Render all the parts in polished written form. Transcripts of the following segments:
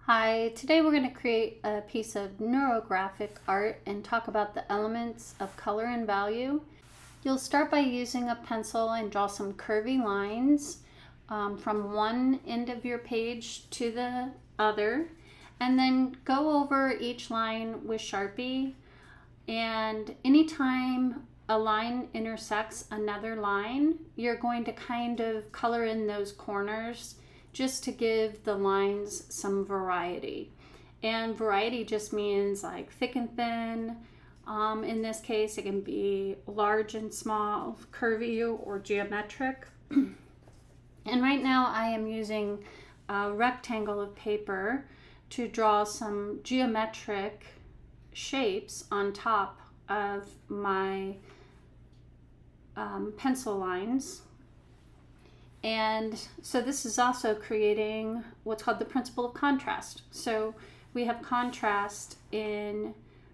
Hi, today we're going to create a piece of neurographic art and talk about the elements of color and value. You'll start by using a pencil and draw some curvy lines from one end of your page to the other, and then go over each line with Sharpie. And anytime a line intersects another line, you're going to kind of color in those corners just to give the lines some variety. And variety just means like thick and thin. In this case, it can be large and small, curvy or geometric. And right now I am using a rectangle of paper to draw some geometric shapes on top of my pencil lines. And so this is also creating what's called the principle of contrast. So we have contrast in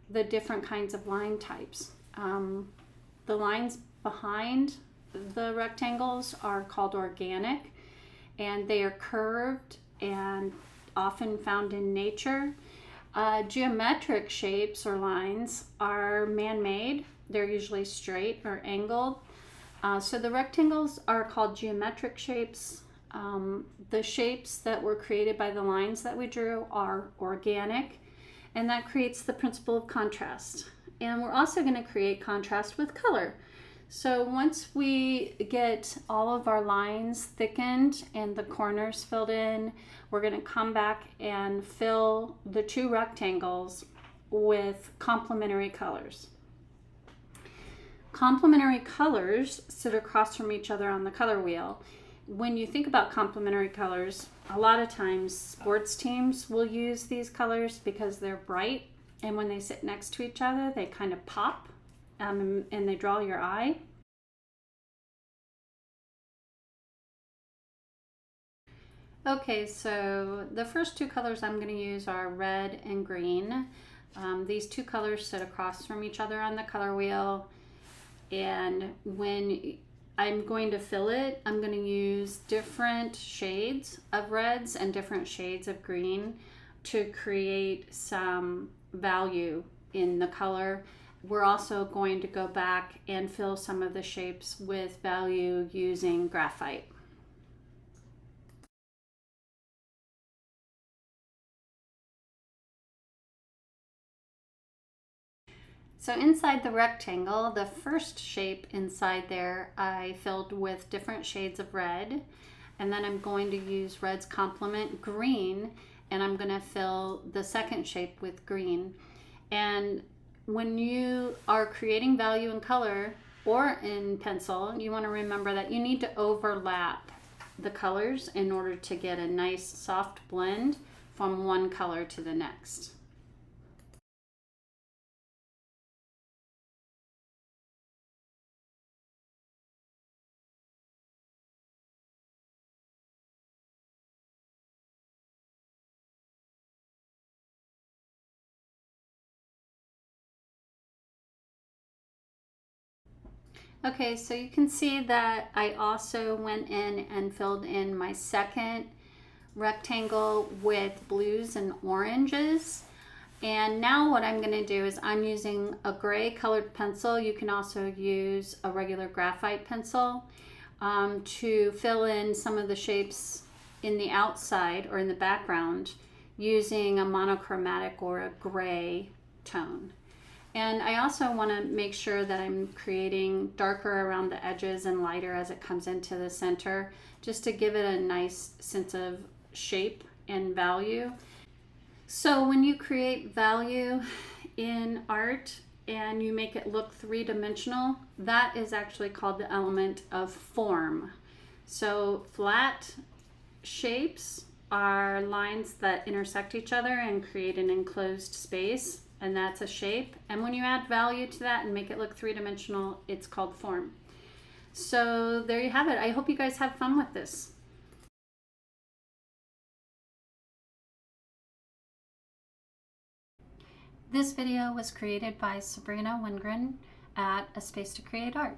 the different kinds of line types. The lines behind the rectangles are called organic, and they are curved and often found in nature. Geometric shapes or lines are man-made. They're usually straight or angled. So the rectangles are called geometric shapes. The shapes that were created by the lines that we drew are organic, and that creates the principle of contrast. And we're also going to create contrast with color. So once we get all of our lines thickened and the corners filled in, we're going to come back and fill the two rectangles with complementary colors. Complementary colors sit across from each other on the color wheel. When you think about complementary colors, a lot of times sports teams will use these colors because they're bright, and when they sit next to each other, they kind of pop and they draw your eye. Okay, so the first two colors I'm going to use are red and green. These two colors sit across from each other on the color wheel. And when I'm going to fill it, I'm going to use different shades of reds and different shades of green to create some value in the color. We're also going to go back and fill some of the shapes with value using graphite. So inside the rectangle, the first shape inside there, I filled with different shades of red. And then I'm going to use red's complement green, and I'm going to fill the second shape with green. And when you are creating value in color or in pencil, you want to remember that you need to overlap the colors in order to get a nice soft blend from one color to the next. Okay, so you can see that I also went in and filled in my second rectangle with blues and oranges. And now what I'm going to do is I'm using a gray colored pencil. You can also use a regular graphite pencil to fill in some of the shapes in the outside or in the background using a monochromatic or a gray tone. And I also want to make sure that I'm creating darker around the edges and lighter as it comes into the center, just to give it a nice sense of shape and value. So when you create value in art and you make it look three-dimensional, that is actually called the element of form. So flat shapes are lines that intersect each other and create an enclosed space, and that's a shape. And when you add value to that and make it look three-dimensional, it's called form. So there you have it. I hope you guys have fun with this. This video was created by Sabrina Wingren at A Space to Create Art.